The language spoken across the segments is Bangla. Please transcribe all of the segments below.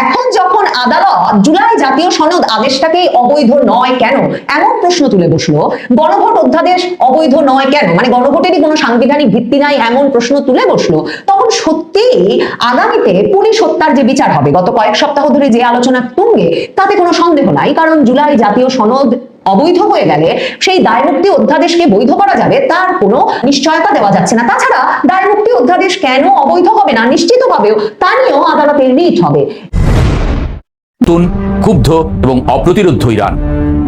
এখন যখন আদালত জুলাই জাতীয় সনদ আদেশটাকেই অবৈধ নয় কেন এমন প্রশ্ন তুলে বসলো, গণভোট অধ্যাদেশ অবৈধ নয় কেন, মানে গণভোটেরই কোনো সাংবিধানিক ভিত্তি নাই এমন প্রশ্ন তুলে বসলো, তখন সত্যিই আগামীতে পুলিশ হত্যার যে বিচার হবে গত কয়েক সপ্তাহ ধরে যে আলোচনা তুঙ্গে, তাতে কোনো সন্দেহ নাই। কারণ জুলাই জাতীয় সনদ অবৈধ হয়ে গেলে সেই দায়মুক্তি অধ্যাদেশকে বৈধ করা যাবে তার কোনো নিশ্চয়তা দেওয়া যাচ্ছে না। তাছাড়া দায়মুক্তি অধ্যাদেশ কেন অবৈধ হবে না নিশ্চিতভাবেও তা নিয়েও আদালতের রিট হবে। ক্ষুব্ধ এবং অপ্রতিরোধ্য ইরান।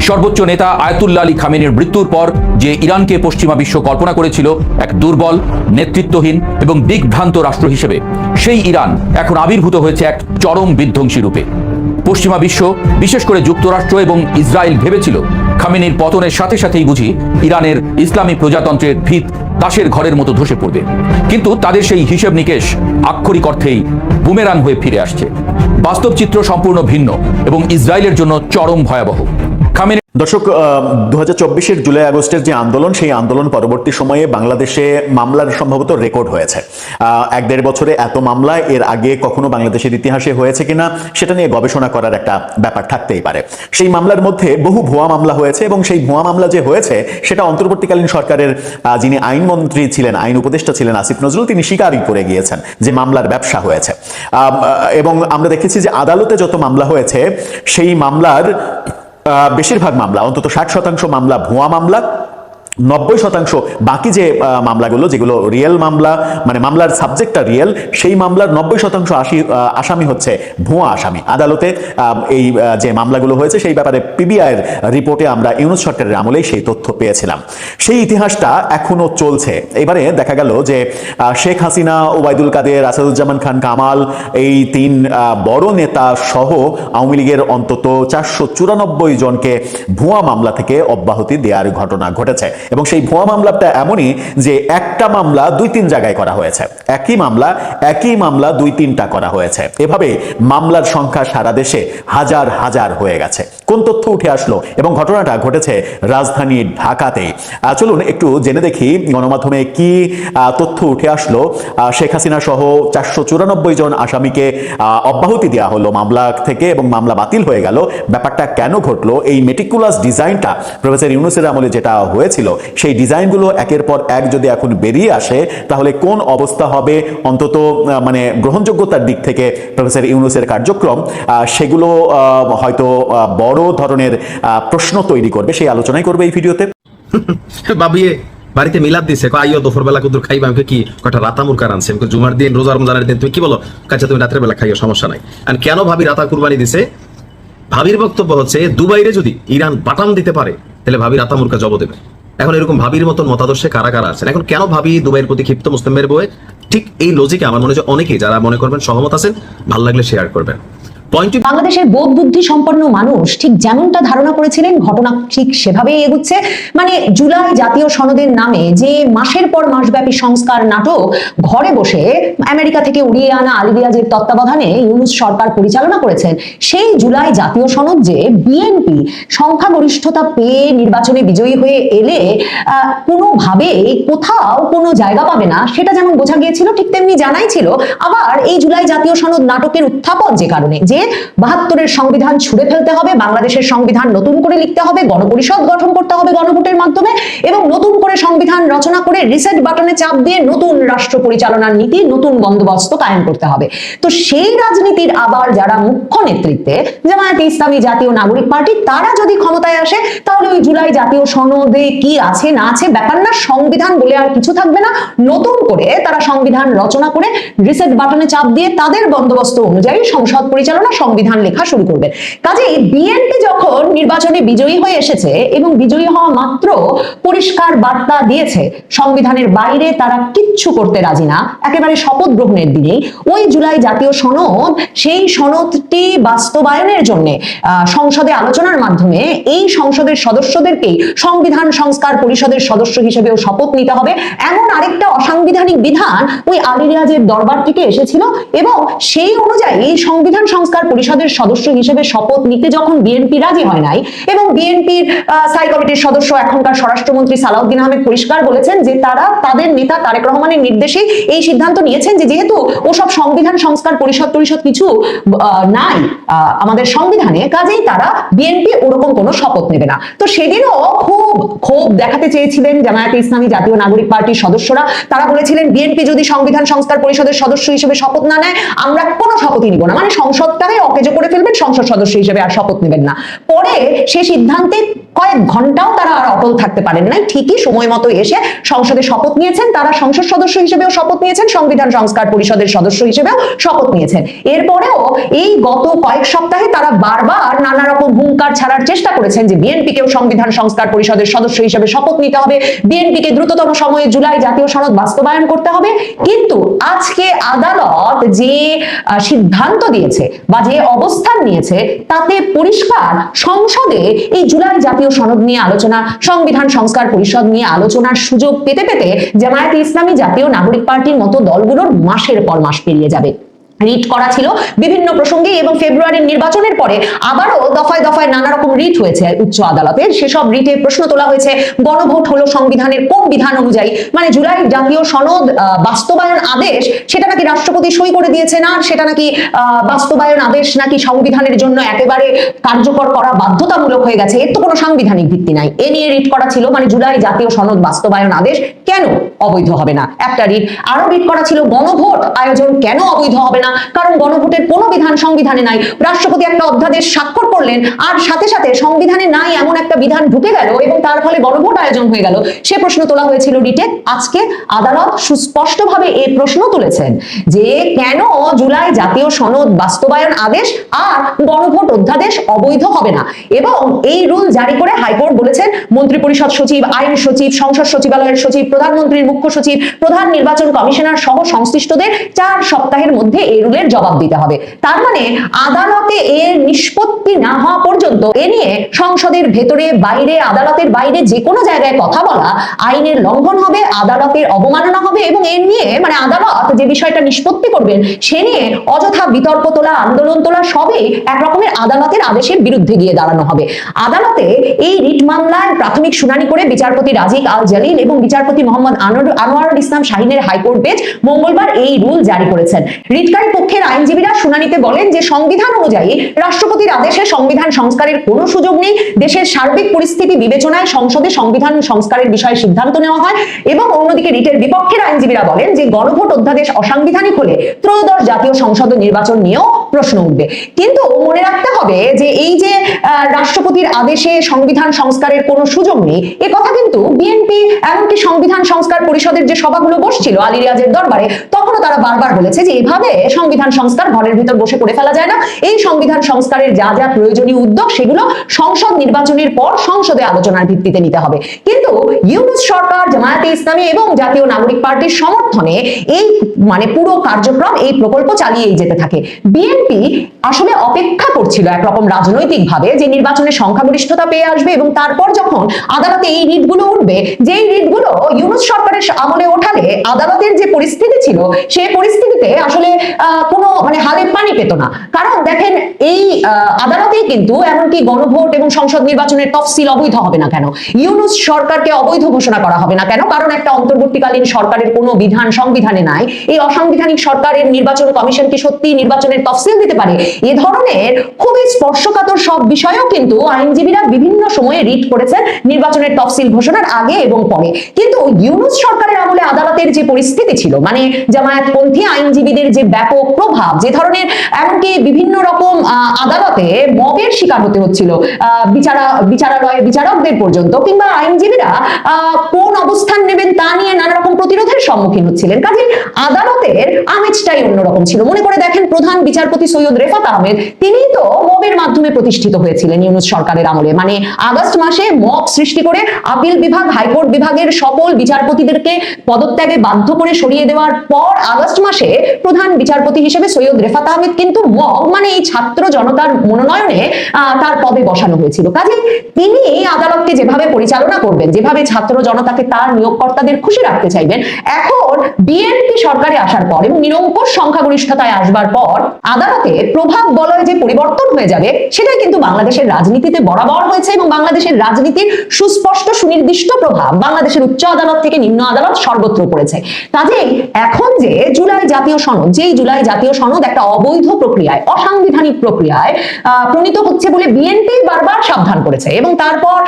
সর্বোচ্চ নেতা আয়াতুল্লাহ আলী খামেনির মৃত্যুর পর যে ইরানকে পশ্চিমা বিশ্ব কল্পনা করেছিল এক দুর্বল, নেতৃত্বহীন এবং দিকভ্রান্ত রাষ্ট্র হিসেবে, সেই ইরান এখন আবির্ভূত হয়েছে এক চরম বিধ্বংসী রূপে। পশ্চিমা বিশ্ব, বিশেষ করে যুক্তরাষ্ট্র এবং ইসরায়েল ভেবেছিল খামেনির পতনের সাথে সাথেই বুঝি ইরানের ইসলামী প্রজাতন্ত্রের ভিত তাসের ঘরের মতো ধসে পড়বে। কিন্তু তাদের সেই হিসেব নিকেশ আক্ষরিক অর্থেই বুমেরাং হয়ে ফিরে আসছে। বাস্তব চিত্র সম্পূর্ণ ভিন্ন এবং ইসরায়েলের জন্য চরম ভয়াবহ। দর্শক, 2024-এর জুলাই আগস্টের যে আন্দোলন, সেই আন্দোলন পরবর্তী সময়ে বাংলাদেশে মামলার সম্ভবত রেকর্ড হয়েছে। 1-1.5 বছরে এত মামলা এর আগে কখনো বাংলাদেশের ইতিহাসে হয়েছে কিনা সেটা নিয়ে গবেষণা করার একটা ব্যাপার থাকতেই পারে। সেই মামলার মধ্যে বহু ভুয়া মামলা হয়েছে এবং সেই ভুয়া মামলা যে হয়েছে সেটা অন্তর্বর্তীকালীন সরকারের যিনি আইনমন্ত্রী ছিলেন, আইন উপদেষ্টা ছিলেন আসিফ নজরুল, তিনি স্বীকারই করে গিয়েছেন যে মামলার ব্যবসা হয়েছে। এবং আমরা দেখেছি যে আদালতে যত মামলা হয়েছে সেই মামলার বেশিরভাগ মামলা, অন্তত 60% মামলা ভুয়া মামলা, 90% বাকি যে মামলাগুলো, যেগুলো রিয়েল মামলা, মানে মামলার সাবজেক্টটা রিয়েল, সেই মামলার 90% আসামি হচ্ছে ভুয়া আসামি। আদালতে এই যে মামলাগুলো হয়েছে সেই ব্যাপারে পিবিআইয়ের রিপোর্টে আমরা ইউনূস সরকারের আমলেই সেই তথ্য পেয়েছিলাম। সেই ইতিহাসটা এখনো চলছে। এবারে দেখা গেল যে শেখ হাসিনা, ওবায়দুল কাদের, আসাদুজ্জামান খান কামাল, এই 3 বড় নেতা সহ আওয়ামী লীগের অন্তত 494 জনকে ভুয়া মামলা থেকে অব্যাহতি দেওয়ার ঘটনা ঘটেছে। এবং সেই ভুয়া মামলাটা এমনই যে একটা মামলা 2-3 জায়গায় করা হয়েছে, একই মামলা 2-3টা করা হয়েছে। এভাবে মামলার সংখ্যা সারা দেশে হাজার হাজার হয়ে গেছে। কোন তথ্য উঠে আসলো এবং ঘটনাটা ঘটেছে রাজধানী ঢাকাতে। চলুন একটু জেনে দেখি গণমাধ্যমে কি তথ্য উঠে আসলো। শেখ হাসিনা সহ 494 জন আসামিকে অব্যাহতি দেওয়া হলো মামলা থেকে এবং মামলা বাতিল হয়ে গেল। ব্যাপারটা কেন ঘটলো? এই মেটিকুলাস ডিজাইনটা প্রফেসর ইউনূসের আমলে যেটা হয়েছিল, সেই ডিজাইনগুলো একের পর এক যদি এখন বেরিয়ে আসে তাহলে কোন অবস্থা হবে, অন্তত মানে গ্রহণযোগ্যতার দিক থেকে প্রফেসর ইউনূসের কার্যক্রম, সেগুলো হয়তো বড় ধরনের প্রশ্ন তৈরি করবে। সেই আলোচনাই করবে এই ভিডিওতে। বাবিয়ে বাড়িতে মিলাদ দিছে, আইও দুপুর বেলা কুদুর খাইবা, আমাকে কি কটা রাতা মুরকার আনছে, জুমার দিন রোজা রমজানের দিন তুমি কি বলো, কাছে তুমি রাতের বেলা খাইও, সমস্যা নাই। আর কেন ভাবি রাতা কুরবানি দিছে? ভাবির বক্তব্য হচ্ছে দুবাইরে যদি ইরান বাটাম দিতে পারে তাহলে ভাবি রাতা মুরকা জব দেবে। এখন এরকম ভাবির মতন মতাদর্শে কারা কারা আছেন? এখন কেন ভাবি দুবাইয়ের প্রতি ক্ষিপ্ত মুসলিমের বই? ঠিক এই লজিকে আমার মনে হয় অনেকেই যারা মনে করবেন সহমত আছেন, ভালো লাগলে শেয়ার করবেন। বাংলাদেশের বোধ বুদ্ধি সম্পন্ন মানুষ ঠিক যেমনটা ধারণা করেছিলেন ঘটনা ঠিক সেভাবেই এগুচ্ছে। মানে জুলাই জাতীয় সনদের নামে যে মাসের পর মাসব্যাপী সংস্কার নাটক ঘরে বসে আমেরিকা থেকে উড়িয়ে আনা আলী রিয়াজের তত্ত্বাবধানে ইউনূস সরকার পরিচালনা করেছেন, সেই জুলাই জাতীয় সনদ যে বিএনপি সংখ্যাগরিষ্ঠতা পেয়ে নির্বাচনে বিজয়ী হয়ে এলে কোনোভাবেই কোথাও কোনো জায়গা পাবে না, সেটা যেমন বোঝা গিয়েছিল, ঠিক তেমনি জানাই ছিল আবার এই জুলাই জাতীয় সনদ নাটকের উত্থাপন যে কারণে, যে 72-এর সংবিধান ছুঁড়ে ফেলতে হবে, বাংলাদেশের সংবিধান নতুন করে লিখতে হবে, গণপরিষদ গঠন করতে হবে গণভোটের মাধ্যমে এবং নতুন করে সংবিধান রচনা করে রিসেট বাটনে চাপ দিয়ে নতুন রাষ্ট্র পরিচালনার নীতি, নতুন বন্দোবস্ত কায়েম করতে হবে। তো সেই রাজনীতির আবার যারা মুখ্য নেতৃত্বে, জামায়াতে ইসলামী, জাতীয় নাগরিক পার্টি, তারা যদি ক্ষমতায় আসে তাহলে ওই জুলাই জাতীয় সনদে কি আছে না আছে ব্যাপার না, সংবিধান বলে আর কিছু থাকবে না, নতুন করে তারা সংবিধান রচনা করে রিসেট বাটনে চাপ দিয়ে তাদের বন্দোবস্ত অনুযায়ী সংসদ পরিচালনা, সংবিধান লেখা শুরু করবে। কাজেই বিএনপি যখন নির্বাচনে বিজয়ী হয়ে এসেছে এবং বিজয়ী হওয়া মাত্র পরিষ্কার বার্তা দিয়েছে সংবিধানের বাইরে তারা কিচ্ছু করতে রাজি না, একেবারে শপথ গ্রহণের দিনেই ওই জুলাই জাতীয় সনদ, সেই সনদটি বাস্তবায়নের জন্য সংসদে আলোচনার মাধ্যমে এই সংসদের সদস্যদেরকেই সংবিধান সংস্কার পরিষদের সদস্য হিসেবেও শপথ নিতে হবে, এমন আরেকটা অসাংবিধানিক বিধান ওই আলী রিয়াজের দরবার থেকে এসেছিল এবং সেই অনুযায়ী সংবিধান সংস্কার সংস্কার পরিষদের সদস্য হিসেবে শপথ নিতে যখন বিএনপি রাজি হয় নাই, এবং বিএনপির স্থায়ী কমিটির সদস্য এখনকার স্বরাষ্ট্রমন্ত্রী সালাউদ্দিন আহমেদ পরিষ্কার বলেছেন যে তারা তাদের নেতা তারেক রহমানের নির্দেশে এই সিদ্ধান্ত নিয়েছেন যে যেহেতু ওসব সংবিধান সংস্কার পরিষদ কিছু নাই আমাদের সংবিধানে, কাজেই তারা বিএনপি ওরকম কোনো শপথ নেবে না। তো সেদিনও খুব ক্ষোভ দেখাতে চেয়েছিলেন জামায়াতে ইসলামী জাতীয় নাগরিক পার্টির সদস্যরা। তারা বলেছিলেন বিএনপি যদি সংবিধান সংস্কার পরিষদের সদস্য হিসেবে শপথ না নেয় আমরা কোনো শপথই নিব না, মানে সংসদটাকে অকেজো করে ফেলবেন, সংসদ সদস্য হিসেবে আর শপথ নেবেন না। পরে সে সিদ্ধান্তে কয়েক ঘন্টাও তারা আর অটল থাকতে পারেন নাই, ঠিকই সময় মতো এসে সংসদে শপথ নিয়েছেন, তারা সংসদ সদস্য হিসেবেও শপথ নিয়েছেন, সংবিধান সংস্কার পরিষদের সদস্য হিসেবেও শপথ নিয়েছেন। এরপরেও এই গত কয়েক সপ্তাহে তারা বারবার নানা রকম হুঙ্কার ছাড়ার চেষ্টা করেছেন যে বিএনপিকেও সংবিধান সংস্কার পরিষদের সদস্য হিসেবে শপথ নিতে হবে, বিএনপিকে দ্রুততম সময়ে জুলাই জাতীয় সনদ বাস্তবায়ন করতে হবে। কিন্তু আজকে আদালত যে সিদ্ধান্ত দিয়েছে বা যে অবস্থান নিয়েছে তাতে পরিষ্কার সংসদে এই জুলাই জাতীয় সনদ নিয়ে আলোচনা, সংবিধান সংস্কার পরিষদ নিয়ে আলোচনার সুযোগ পেতে পেতে জামায়াতে ইসলামী জাতীয় নাগরিক পার্টির মতো দলগুলোর মাসের পর মাস পেরিয়ে যাবে। রিট করা ছিল বিভিন্ন প্রসঙ্গে, এবং ফেব্রুয়ারির নির্বাচনের পরে আবারও দফায় দফায় নানা রকম রিট হয়েছে উচ্চ আদালতের। সেসব রিটে প্রশ্ন তোলা হয়েছে গণভোট হলো সংবিধানের কোন বিধান অনুযায়ী, মানে জুলাই জাতীয় সনদ বাস্তবায়ন আদেশ সেটা নাকি রাষ্ট্রপতি সই করে দিয়েছেন, আর সেটা নাকি বাস্তবায়ন আদেশ নাকি সংবিধানের জন্য একেবারে কার্যকর করা বাধ্যতামূলক হয়ে গেছে, এর তো কোনো সাংবিধানিক ভিত্তি নাই। এ নিয়ে রিট করা ছিল, মানে জুলাই জাতীয় সনদ বাস্তবায়ন আদেশ কেন অবৈধ হবে না, একটা রিট। আরো রিট করা ছিল গণভোট আয়োজন কেন অবৈধ হবে না, কারণ গণভোটের কোনো বিধান সংবিধানে নাই, রাষ্ট্রপতি একটা অধ্যাদেশ স্বাক্ষর করলেন আর সাথে সাথে সংবিধানে নাই এমন একটা বিধান ঢুকে গেল এবং তার ফলে গণভোট আয়োজন হয়ে গেল, সে প্রশ্ন তোলা হয়েছিল রিটে। আজকে আদালত সুস্পষ্টভাবে এই প্রশ্ন তুলেছেন যে কেন জুলাই জাতীয় সনদ বাস্তবায়ন আদেশ আর গণভোট অধ্যাদেশ অবৈধ হবে না, এবং এই রুল জারি করে হাইকোর্ট বলেছেন মন্ত্রিপরিষদ সচিব, আইন সচিব, সংসদ সচিবালয়ের সচিব, প্রধানমন্ত্রীর মুখ্য সচিব, প্রধান নির্বাচন কমিশনার সহ সংশ্লিষ্টদের 4 সপ্তাহের মধ্যে এই রুলের জবাব দিতে হবে। তার মানে আদালতে এর নিষ্পত্তি না হওয়া পর্যন্ত এ নিয়ে সংসদের ভেতরে বাইরে, আদালতের বাইরে যে কোনো জায়গায় কথা বলা আইনের লঙ্ঘন হবে, আদালতের অবমাননা হবে, এবং এর নিয়ে মানে আদালত যে বিষয়টা নিষ্পত্তি করবেন সে নিয়ে অযথা বিতর্ক তোলা, আন্দোলন তোলা সবই এক রকমের আদালতের আদেশের বিরুদ্ধে গিয়ে দাঁড়ানো হবে। আদালতে এই রিট মামলার প্রাথমিক শুনানি করে বিচারপতি রাজিক আল জালিল এবং বিচারপতি মোহাম্মদ আনোয়ারুল ইসলাম শাহিনের হাইকোর্ট বেঞ্চ মঙ্গলবার এই রুল জারি করেছেন। রিটকারী পক্ষের আইনজীবীরা শুনানিতে বলেন যে সংবিধান অনুযায়ী রাষ্ট্রপতির আদেশে সংবিধান সংস্কারের কোনো সুযোগ নেই, দেশের সার্বিক পরিস্থিতি বিবেচনায় সংসদে সংবিধান সংস্কারের বিষয়ে সিদ্ধান্ত নেওয়া হয়। এবং অন্যদিকে রিটের বিপক্ষের আইনজীবীরা বলেন যে গণভোট অধ্যাদেশ অসাংবিধানিক হলে ত্রয়োদশ জাতীয় সংসদ নির্বাচন নিয়েও প্রশ্ন উঠবে। কিন্তু মনে রাখতে হবে যে এই যে রাষ্ট্রপতির আদেশে সংবিধান সংস্কারের কোনো সুযোগ নেই, এ কথা কিন্তু বিএনপি এমনকি সংবিধান সংস্কার পরিষদের যে সভাগুলো বসছিল আলী রিয়াজের দরবারে তখনও তারা বারবার বলেছে যে এভাবে সংবিধান সংস্কার ঘরের ভিতর বসে করে ফেলা যায় না, এই সংবিধান সংস্কারের যা যা প্রয়োজনীয় উদ্যোগ সেগুলো সংসদ নির্বাচনের পর সংসদে আলোচনার ভিত্তিতে নিতে হবে। কিন্তু ইউনূস সরকার, জামায়াতে ইসলামী এবং জাতীয় নাগরিক পার্টির সমর্থনে এই মানে পুরো কার্যক্রম, এই প্রকল্প চালিয়েই যেতে থাকে। বিএনপি আসলে অপেক্ষা করছিল একরকম রাজনৈতিকভাবে যে নির্বাচনের সংখ্যাগরিষ্ঠতা পেয়ে আসবে এবং তারপর যখন আদালতে এই রিটগুলো উঠবে, যেই রিটগুলো ইউনূস সরকারের আমলে ওঠালে আদালতের যে পরিস্থিতি ছিল সেই পরিস্থিতিতে আসলে কোনো মানে হালে পানি পেত না। কারণ দেখেন এই আদালতেই কিন্তু এমনকি গণভোট এবং সংসদ নির্বাচনের তফসিল অবৈধ হবে না কেন, ইউনূস সরকারকে অবৈধ ঘোষণা করা হবে না কেন, কারণ একটা অন্তর্বর্তীকালীন সরকারের কোনো বিধান সংবিধানে নাই। এই অসাংবিধানিক সরকারের নির্বাচন কমিশন কি সত্যি নির্বাচনের তফসিল দিতে পারে? এ ধরনের খুবই স্পর্শকাতর সব বিষয়েও কিন্তু আইনজীবীরা বিভিন্ন সময়ে রিট করেছেন নির্বাচনের তফসিল ঘোষণার আগে এবং পরে। কিন্তু ইউনূস সরকারের আমলে আদালতের যে পরিস্থিতি ছিল, মানে জামায়াতপন্থী আইনজীবীদের যে ব্যাপক প্রভাব, যে ধরনের এমনকি বিভিন্ন রকম আদালতে মবের শিকার হতে হচ্ছিল বিচারালয়ের বিচারকদের পর্যন্ত, কিংবা আইনজীবীরা কোন অবস্থান নেবেন তা নিয়ে নানা রকম প্রতিরোধের সম্মুখীন হচ্ছিলেন। কাজে আদালতের আমেজটাই অন্যরকম ছিল। মনে করে দেখেন প্রধান বিচারপতি সৈয়দ রেফাত আহমেদ, তিনি তো মবের মাধ্যমে প্রতিষ্ঠিত হয়েছিলেন ইউনূস সরকারের আমলে। মানে আগস্ট মাসে মব সৃষ্টি করে আপিল বিভাগ, হাইকোর্ট বিভাগের সকল বিচারপতিদেরকে পদত্যাগে বাধ্য করে সরিয়ে দেওয়ার পর আগস্ট মাসে প্রধান বিচারপতি হিসেবে সৈয়দ রেফাত আহমেদ কিন্তু মব মানে মানে এই ছাত্র জনতার মনোনয়নে তার পদে বসানো হয়েছিল। কাজে তিনি এই আদালতকে যেভাবে পরিচালনা করবেন, যেভাবে ছাত্র জনতাকে তার নিয়োগকর্তাদের খুশি রাখতে চাইবেন, এখন বিএনপি সরকারে আসার পর এবং নিরঙ্কুশ সংখ্যাগরিষ্ঠতায় আসবার পর আদালতে প্রভাব বলয় যে পরিবর্তন হয়ে যাবে, সেটাই কিন্তু বাংলাদেশের রাজনীতিতে বরাবর হয়েছে এবং বাংলাদেশের রাজনীতির সুস্পষ্ট সুনির্দিষ্ট প্রভাব বাংলাদেশের উচ্চ আদালত থেকে নিম্ন আদালত সর্বত্র পড়েছে। কাজেই এখন যে জুলাই জাতীয় সনদ, যেই জুলাই জাতীয় সনদ একটা অবৈধ প্রক্রিয়ায়, অসাংবিধানিক প্রক্রিয়ায় প্রণীত হচ্ছে বলে বিএনপি বারবার সাবধান করেছে এবং তারপর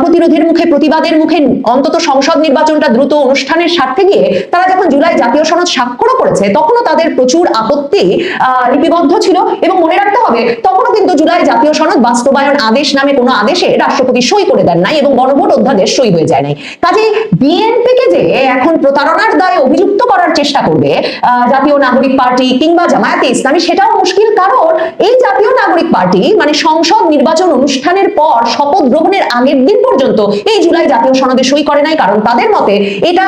প্রতিরোধের মুখে, প্রতিবাদের মুখে অন্তত সংসদ নির্বাচনটা দ্রুত অনুষ্ঠানের স্বার্থে গিয়ে তারা যখন জুলাই জাতীয় সনদ স্বাক্ষর করেছে, তখনও তাদের প্রচুর আপত্তি লিপিবদ্ধ ছিল এবং মনে রাখতে হবে তখনও কিন্তু জুলাই জাতীয় সনদ বাস্তবায়ন আদেশ নামে কোনো আদেশে রাষ্ট্রপতি সই করে দেন নাই এবং গণভোট অধ্যাদেশ সই হয়ে যায় নাই। কাজেই বিএনপিকে যে এখন প্রতারণার দায়ে অভিযুক্ত করার চেষ্টা করবে জাতীয় নাগরিক পার্টি কিংবা জামায়াতে ইসলামী, সেটাও মুশকিল। কারণ এই জাতীয় নাগরিক পার্টি মানে সংসদ নির্বাচন অনুষ্ঠানের পর শপথ গ্রহণের আগের দিন পর্যন্ত এই জুলাই জাতীয় সনদে সই করে নাই, কারণ তাদের মতে এটা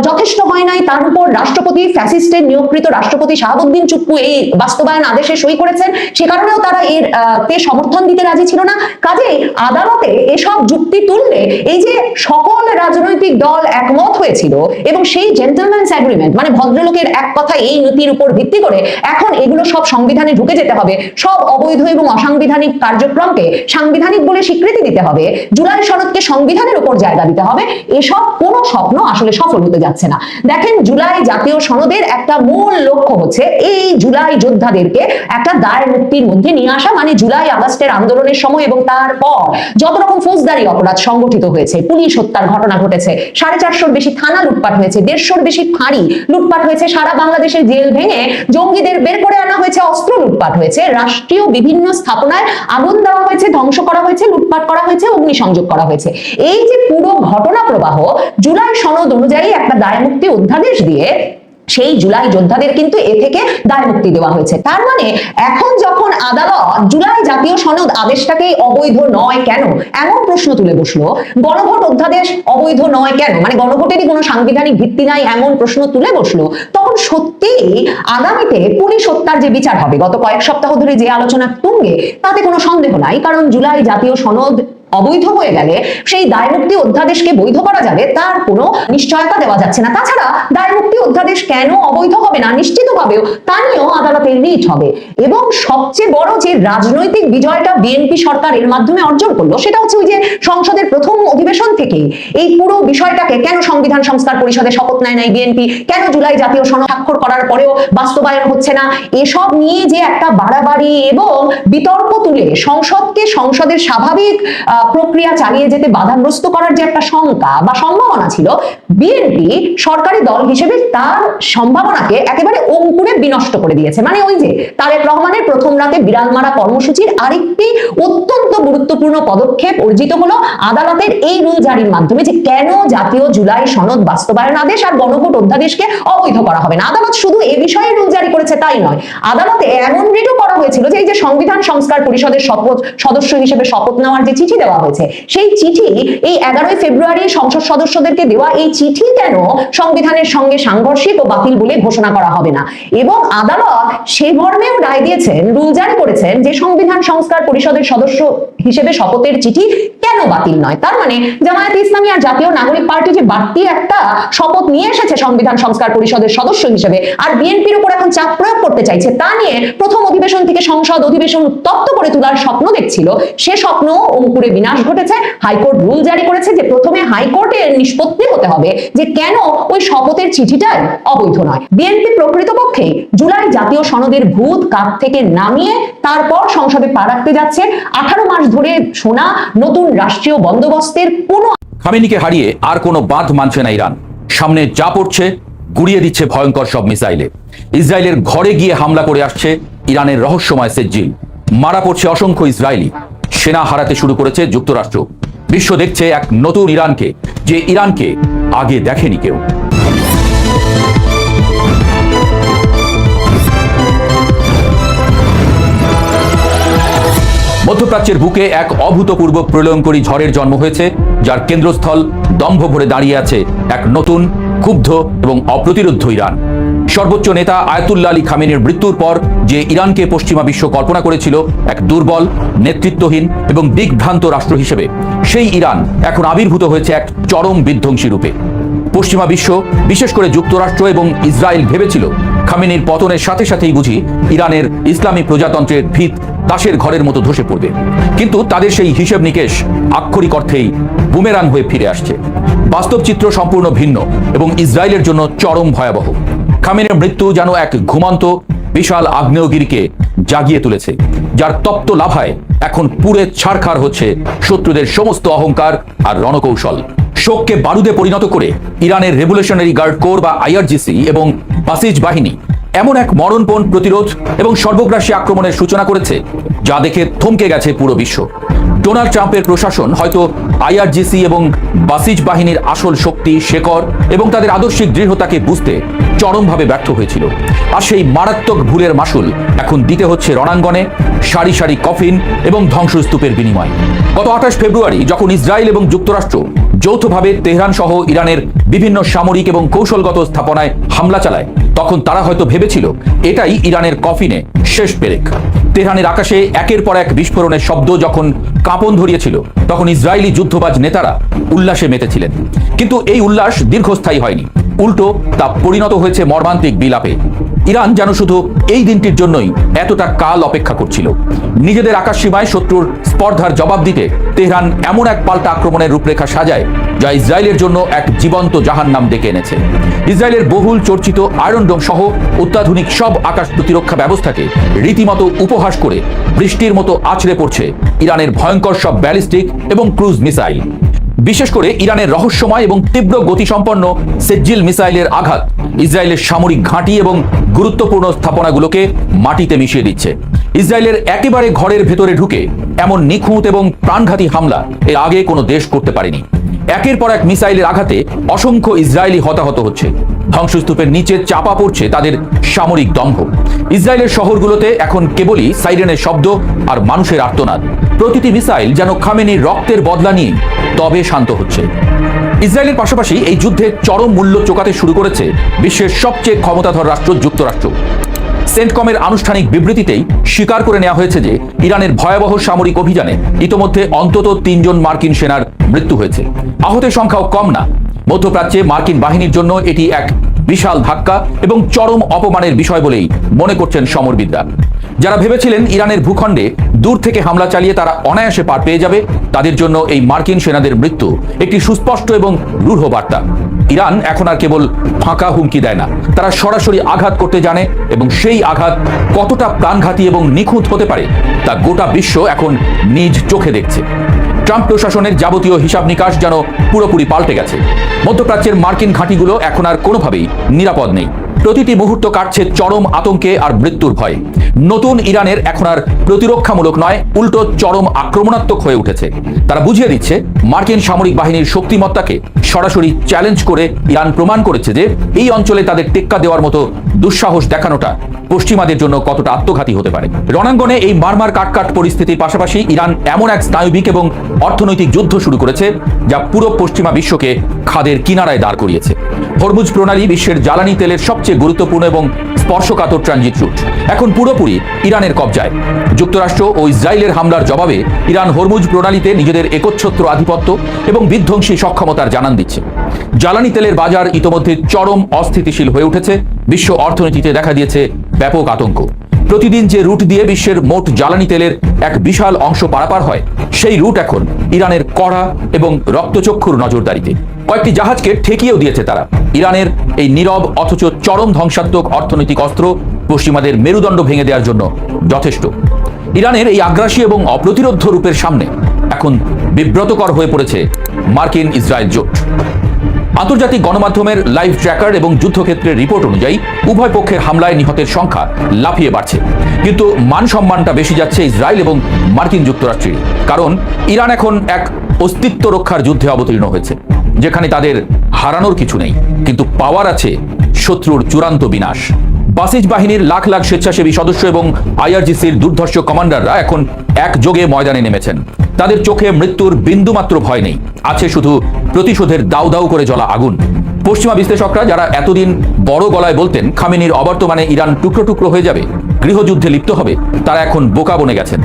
যথেষ্ট হয় নাই। তার উপর রাষ্ট্রপতি, ফ্যাসিস্টের নিয়োগকৃত রাষ্ট্রপতি শাহাবুদ্দিন চুপ্পু এই বাস্তবায়ন আদেশে সই করেছেন, সে কারণেও তারা এর তে সমর্থন দিতে রাজি ছিল না। কাজেই আদালতে এসব যুক্তি তুললে এই যে সকল রাজনৈতিক দল একমত হয়েছিল এবং সেই জেন্টলম্যানস এগ্রিমেন্ট মানে ভদ্রলোকের এক কথা এই নীতির উপর ভিত্তি করে এখন এগুলো সব সংবিধানে ঢুকে যেতে হবে, সব অবৈধ এবং অসাংবিধানিক কার্যক্রমকে সাংবিধানিক বলে স্বীকৃতি দিতে হবে, জুলাই সনদকে সংবিধানের উপর জায়গা দিতে হবে, এসব কোনো স্বপ্ন আসলে সফল হতে যাচ্ছে না। দেখেন, জুলাই জাতীয় সনদের একটা মূল লক্ষ্য হচ্ছে এই জুলাই যোদ্ধাদেরকে একটা দায় মুক্তির মধ্যে নিয়ে আসা, মানে জুলাই আগস্টের আন্দোলনের সময় এবং তারপর যত রকম ফৌজদারি অপরাধ সংগঠিত হয়েছে, পুলিশ হত্যার ঘটনা ঘটেছে, 450-র বেশি থানা লুটপাট হয়েছে, 150-র বেশি ফাঁড়ি লুটপাট হয়েছে, সারা বাংলাদেশের জেল ভেঙে জঙ্গিদের বের করে আনা হয়েছে, অস্ত্র লুটপাট হয়েছে, রাষ্ট্রীয় বিভিন্ন স্থাপনায় আগুন দেওয়া হয়েছে, ধ্বংস করা হয়েছে, লুটপাট করা হয়েছে, অগ্নিসংযোগ করা হয়েছে। এই যে পুরো ঘটনা প্রবাহ জুলাই সনদ অনুযায়ী একটা দায়মুক্তি অধ্যাদেশ দিয়ে সেই জুলাই যোদ্ধাদের কিন্তু এ থেকে দায় মুক্তি দেওয়া হয়েছে। তার মানে এখন যখন আদালত জুলাই জাতীয় সনদ আদেশটাকে অবৈধ নয় কেন এমন প্রশ্ন তুলে বসলো, গণভোট অধ্যাদেশ অবৈধ নয় কেন মানে গণভোটেরই কোনো সাংবিধানিক ভিত্তি নাই এমন প্রশ্ন তুলে বসলো, তখন সত্যিই আগামীতে পুলিশ হত্যার যে বিচার হবে, গত কয়েক সপ্তাহ ধরে যে আলোচনা তুঙ্গে, তাতে কোনো সন্দেহ নাই। কারণ জুলাই জাতীয় সনদ অবৈধ হয়ে গেলে সেই দায়মুক্তি অধ্যাদেশকে বৈধ করা যাবে তার কোনো নিশ্চয়তা দেওয়া যাচ্ছে না। তাছাড়া দায়মুক্তি অধ্যাদেশ কেন অবৈধ হবে না নিশ্চিতভাবেও তা নিয়েও আদালতের রিট হবে। এবং সবচেয়ে বড় যে রাজনৈতিক বিজয়টা বিএনপি সরকার এর মাধ্যমে অর্জন করলো, সেটা হচ্ছে ওই যে সংসদের প্রথম অধিবেশন থেকে এই পুরো বিষয়টাকে কেন সংবিধান সংস্কার পরিষদে শপথ নেয় নাই বিএনপি, কেন জুলাই জাতীয় সনদ স্বাক্ষর করার পরেও বাস্তবায়ন হচ্ছে না, এসব নিয়ে যে একটা বাড়াবাড়ি এবং বিতর্ক তুলে সংসদকে সংসদের স্বাভাবিক প্রক্রিয়া চালিয়ে যেতে বাধাগ্রস্ত করার যে একটা শঙ্কা বা সম্ভাবনা ছিল, বিএনপি সরকারি দল হিসেবে তার সম্ভাবনাকে একেবারে অঙ্কুরে বিনষ্ট করে দিয়েছে। মানে ওই যে তারেক রহমানের প্রথম রাতে বিড়াল মারা কর্মসূচির আরেকটি অত্যন্ত গুরুত্বপূর্ণ পদক্ষেপ অর্জিত হলো আদালতের এই রুল জারির মাধ্যমে যে কেন জাতীয় জুলাই সনদ বাস্তবায়ন আদেশ আর গণভোট অধ্যাদেশকে অবৈধ করা হবে না। আদালত শুধু এ বিষয়ে রুল জারি করেছে তাই নয়, আদালতে এমন রিটও করা হয়েছিল যে এই যে সংবিধান সংস্কার পরিষদের সদস্য হিসেবে শপথ নেওয়ার যে চিঠি দেওয়া হয়েছে, সেই চিঠি এই 11 ফেব্রুয়ারি সংসদ সদস্যদেরকে দেওয়া এই চিঠি কেন সংবিধানের সঙ্গে সাংঘর্ষিক ও বাতিল বলে ঘোষণা করা হবে না। এবং আদালত সেই মর্মেও রায় দিয়েছেন, রুল জারি করেছেন যে সংবিধান সংস্কার পরিষদের সদস্য হিসেবে শপথের চিঠি কেন বাতিল নয়। তার মানে জামায়াতে ইসলামী আর জাতীয় নাগরিক পার্টি যে বাড়তি একটা শপথ নিয়ে এসেছে সংবিধান সংস্কার পরিষদের সদস্য হিসেবে আর বিএনপির উপর এখন চাপ প্রয়োগ করতে চাইছে, তা নিয়ে প্রথম অধিবেশন থেকে সংসদ অধিবেশন উত্তপ্ত করে তোলার স্বপ্ন দেখছিল, সে স্বপ্ন অঙ্কুরে বিনাশ ঘটেছে। হাইকোর্ট রুল জারি করেছে যে প্রথমে হাইকোর্টের নিষ্পত্তি হতে হবে যে কেন ওই শপথের চিঠিটাই অবৈধ নয়। বিএনপি প্রকৃতপক্ষে জুলাই জাতীয় সনদের ভূত কাঁধ থেকে নামিয়ে তারপর সংসদে পা রাখতে যাচ্ছে। 18 মাস ধরে শোনা নতুন রাষ্ট্রীয় বন্দোবস্তের কোনো খামেনিকে হারিয়ে আর কোনো বাঁধ মানছে না ইরান। সামনে যা পড়ছে গুড়িয়ে দিচ্ছে ভয়ঙ্কর সব মিসাইলে। ইসরায়েলের ঘরে গিয়ে হামলা করে আসছে ইরানের রহস্যময় সেজ্জিল। মারা পড়ছে অসংখ্য ইসরায়েলি। সেনা হারাতে শুরু করেছে যুক্তরাষ্ট্র। বিশ্ব দেখছে এক নতুন ইরানকে, যে ইরানকে আগে দেখেনি কেউ। মধ্যপ্রাচ্যের বুকে এক অভূতপূর্ব প্রলয়ঙ্করী ঝড়ের জন্ম হয়েছে, যার কেন্দ্রস্থল দম্ভ ভরে দাঁড়িয়ে আছে এক নতুন, ক্ষুব্ধ এবং অপ্রতিরোধ্য ইরান। সর্বোচ্চ নেতা আয়াতুল্লাহ আলী খামেনির মৃত্যুর পর যে ইরানকে পশ্চিমা বিশ্ব কল্পনা করেছিল এক দুর্বল, নেতৃত্বহীন এবং দিকভ্রান্ত রাষ্ট্র হিসেবে, সেই ইরান এখন আবির্ভূত হয়েছে এক চরম বিধ্বংসী রূপে। পশ্চিমা বিশ্ব, বিশেষ করে যুক্তরাষ্ট্র এবং ইসরায়েল ভেবেছিল খামেনির পতনের সাথে সাথেই বুঝি ইরানের ইসলামী প্রজাতন্ত্রের ভিত তাসের ঘরের মতো ধসে পড়বে। কিন্তু তাদের সেই হিসেব নিকেশ আক্ষরিক অর্থেই বুমেরাং হয়ে ফিরে আসছে। বাস্তব চিত্র সম্পূর্ণ ভিন্ন এবং ইসরায়েলের জন্য চরম ভয়াবহ। খামেনির মৃত্যু যেন এক ঘুমন্ত বিশাল আগ্নেয়গিরিকে জাগিয়ে তুলেছে, যার তপ্ত লাভায় এখন পুড়ে ছারখার হচ্ছে শত্রুদের সমস্ত অহংকার আর রণকৌশল। শোককে বারুদে পরিণত করে ইরানের রেভলিউশনারি গার্ড কোর বা আইআরজিসি এবং বাসিজ বাহিনী এমন এক মরণপণ প্রতিরোধ এবং সর্বগ্রাসী আক্রমণের সূচনা করেছে যা দেখে থমকে গেছে পুরো বিশ্ব। ডোনাল্ড ট্রাম্পের প্রশাসন হয়তো আইআরজিসি এবং বাসিজ বাহিনীর আসল শক্তি, শেকড় এবং তাদের আদর্শিক দৃঢ়তাকে বুঝতে চরমভাবে ব্যর্থ হয়েছিল। আর সেই মারাত্মক ভুলের মাসুল এখন দিতে হচ্ছে রণাঙ্গনে সারি সারি কফিন এবং ধ্বংসস্তূপের বিনিময়। গত 28 ফেব্রুয়ারি যখন ইসরায়েল এবং যুক্তরাষ্ট্র যৌথভাবে তেহরান সহ ইরানের বিভিন্ন সামরিক এবং কৌশলগত স্থাপনায় হামলা চালায়, তখন তারা হয়তো ভেবেছিল এটাই ইরানের কফিনে শেষ পেরেক। তেহরানের আকাশে একের পর এক বিস্ফোরণের শব্দ যখন কাঁপন ধরিয়েছিল, তখন ইসরায়েলি যুদ্ধবাজ নেতারা উল্লাসে মেতেছিলেন। কিন্তু এই উল্লাস দীর্ঘস্থায়ী হয়নি, উল্টো তা পরিণত হয়েছে মর্মান্তিক বিলাপে। ইরান যেন শুধু এই দিনটির জন্যই এতটা কাল অপেক্ষা করছিল। নিজেদের আকাশসীমায় শত্রুর স্পর্ধার জবাব দিতে তেহরান এমন এক পাল্টা আক্রমণের রূপরেখা সাজায় যা ইসরায়েলের জন্য এক জীবন্ত জাহান্নাম ডেকে এনেছে। ইসরায়েলের বহুল চর্চিত আয়রন ডোম সহ অত্যাধুনিক সব আকাশ প্রতিরক্ষা ব্যবস্থাকে রীতিমতো উপহাস করে বৃষ্টির মতো আছড়ে পড়ছে ইরানের ভয়ঙ্কর সব ব্যালিস্টিক এবং ক্রুজ মিসাইল। বিশেষ করে ইরানের রহস্যময় এবং তীব্র গতিসম্পন্ন সেজ্জিল মিসাইলের আঘাত ইসরায়েলের সামরিক ঘাঁটি এবং গুরুত্বপূর্ণ স্থাপনাগুলোকে মাটিতে মিশিয়ে দিচ্ছে। ইসরায়েলের একেবারে ঘরের ভেতরে ঢুকে এমন নিখুঁত এবং প্রাণঘাতী হামলা এর আগে কোনো দেশ করতে পারেনি। একের পর এক মিসাইলের আঘাতে অসংখ্য ইসরায়েলি হতাহত হচ্ছে, ধ্বংসস্তূপের নিচে চাপা পড়ছে তাদের সামরিক দম্ভ। ইসরায়েলের শহরগুলোতে এখন কেবলই সাইরেনের শব্দ আর মানুষের আর্তনাদ। প্রতিটি মিসাইল যেন খামেনির রক্তের বদলা নিয়ে তবে শান্ত হচ্ছে। ইসরায়েলের পাশাপাশি এই যুদ্ধে চরম মূল্য চোকাতে শুরু করেছে বিশ্বের সবচেয়ে ক্ষমতাধর রাষ্ট্র যুক্তরাষ্ট্র। সেন্টকমের আনুষ্ঠানিক বিবৃতিতেই স্বীকার করে নেওয়া হয়েছে যে ইরানের ভয়াবহ সামরিক অভিযানে ইতোমধ্যে অন্তত 3 জন মার্কিন সেনার মৃত্যু হয়েছে। আহতের সংখ্যাও কম না। মধ্যপ্রাচ্যে মার্কিন বাহিনীর জন্য এটি এক বিশাল ধাক্কা এবং চরম অপমানের বিষয় বলেই মনে করছেন সমরবিদরা। যারা ভেবেছিলেন ইরানের ভূখণ্ডে দূর থেকে হামলা চালিয়ে তারা অনায়াসে পার পেয়ে যাবে, তাদের জন্য এই মার্কিন সেনাদের মৃত্যু একটি সুস্পষ্ট এবং রূঢ় বার্তা। ইরান এখন আর কেবল ফাঁকা হুমকি দেয় না, তারা সরাসরি আঘাত করতে জানে এবং সেই আঘাত কতটা প্রাণঘাতী এবং নিখুঁত হতে পারে তা গোটা বিশ্ব এখন নিজ চোখে দেখছে। ট্রাম্প প্রশাসনের যাবতীয় হিসাব নিকাশ যেন পুরোপুরি পাল্টে গেছে। মধ্যপ্রাচ্যের মার্কিন ঘাঁটিগুলো এখন আর কোনোভাবেই নিরাপদ নেই। প্রতিটি মুহূর্ত কাটছে চরম আতঙ্কে আর মৃত্যুর ভয়ে। নতুন ইরানের এখন আর প্রতিরক্ষামূলক নয়, উল্টো চরম আক্রমণাত্মক হয়ে উঠেছে। তারা বুঝিয়ে দিচ্ছে মার্কিন সামরিক বাহিনীর শক্তিমত্তাকে সরাসরি চ্যালেঞ্জ করে ইরান প্রমাণ করেছে যে এই অঞ্চলে তাদের টেক্কা দেওয়ার মতো দুঃসাহস দেখানোটা পশ্চিমাদের জন্য কতটা আত্মঘাতী হতে পারে। রণাঙ্গনে এই মারমার কাটকাট পরিস্থিতির পাশাপাশি ইরান এমন এক স্নায়ুবিক এবং অর্থনৈতিক যুদ্ধ শুরু করেছে যা পুরো পশ্চিমা বিশ্বকে খাদের কিনারায় দাঁড় করিয়েছে। হরমুজ প্রণালী বিশ্বের জ্বালানি তেলের সবচেয়ে গুরুত্বপূর্ণ এবং স্পর্শকাতর ট্রানজিট রুট এখন পুরোপুরি ইরানের কবজায়। যুক্তরাষ্ট্র ও ইসরায়েলের হামলার জবাবে ইরান হরমুজ প্রণালীতে নিজেদের একচ্ছত্র আধিপত্য এবং বিধ্বংসী সক্ষমতার জানান দিচ্ছে। জ্বালানি তেলের বাজার ইতোমধ্যে চরম অস্থিতিশীল হয়ে উঠেছে। বিশ্ব অর্থনীতিতে দেখা দিয়েছে ব্যাপক আতঙ্ক। প্রতিদিন যে রুট দিয়ে বিশ্বের মোট জ্বালানি তেলের এক বিশাল অংশ পারাপার হয়, সেই রুট এখন ইরানের কড়া এবং রক্তচক্ষুর নজরদারিতে। কয়েকটি জাহাজকে ঠেকিয়েও দিয়েছে তারা। ইরানের এই নীরব অথচ চরম ধ্বংসাত্মক অর্থনৈতিক অস্ত্র পশ্চিমাদের মেরুদণ্ড ভেঙে দেওয়ার জন্য যথেষ্ট। ইরানের এই আগ্রাসী এবং অপ্রতিরোধ্য রূপের সামনে এখন বিব্রতকর হয়ে পড়েছে মার্কিন ইসরায়েল জোট। আন্তর্জাতিক গণমাধ্যমের লাইভ ট্র্যাকার এবং যুদ্ধক্ষেত্রের রিপোর্ট অনুযায়ী উভয় পক্ষের হামলায় নিহতের সংখ্যা লাফিয়ে বাড়ছে, কিন্তু মান সম্মানটা বেশি যাচ্ছে ইসরায়েল এবং মার্কিন যুক্তরাষ্ট্রের। কারণ ইরান এখন এক অস্তিত্ব রক্ষার যুদ্ধে অবতীর্ণ হয়েছে, যেখানে তাদের হারানোর কিছু নেই, কিন্তু পাওয়ার আছে শত্রুর চূড়ান্ত বিনাশ। বাসিজ বাহিনীর লাখ লাখ স্বেচ্ছাসেবী সদস্য এবং আইআরজিসির দুর্ধর্ষ কমান্ডাররা এখন একযোগে ময়দানে নেমেছেন। তাদের চোখে মৃত্যুর বিন্দুমাত্র ভয় নেই, আছে শুধু প্রতিশোধের দাউ দাউ করে জ্বলা আগুন। পশ্চিমা বিশ্লেষকরা যারা এতদিন বড় গলায় বলতেন খামেনির অবর্তমানে ইরান টুকরো টুকরো হয়ে যাবে, গৃহযুদ্ধে লিপ্ত হবে, তারা এখন বোকা বনে গেছেন।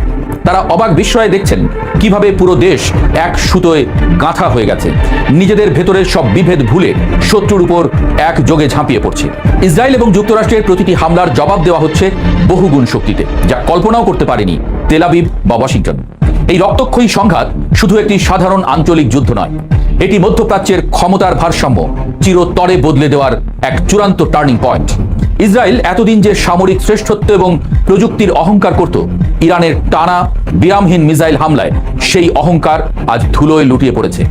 তারা অবাক বিস্ময়ে দেখছেন কিভাবে পুরো দেশ এক সুতোয় গাঁথা হয়ে গেছে, নিজেদের ভেতরের সব বিভেদ ভুলে শত্রুর উপর একযোগে ঝাঁপিয়ে পড়ছে। ইসরায়েল এবং যুক্তরাষ্ট্রের প্রতিটি হামলার জবাব দেওয়া হচ্ছে বহুগুণ শক্তিতে, যা কল্পনাও করতে পারেনি তেল আবিব বা ওয়াশিংটন। এই রক্তক্ষয়ী সংঘাত শুধু একটি সাধারণ আঞ্চলিক যুদ্ধ নয়, এটি মধ্যপ্রাচ্যের ক্ষমতার ভারসাম্য চিরতরে বদলে দেওয়ার এক চূড়ান্ত টার্নিং পয়েন্ট। ইসরায়েল এতদিন যে সামরিক শ্রেষ্ঠত্ব এবং প্রযুক্তির অহংকার করত, ইরানের টানা বিরামহীন মিসাইল হামলায় সেই অহংকার আজ ধুলোয় লুটিয়ে পড়েছে।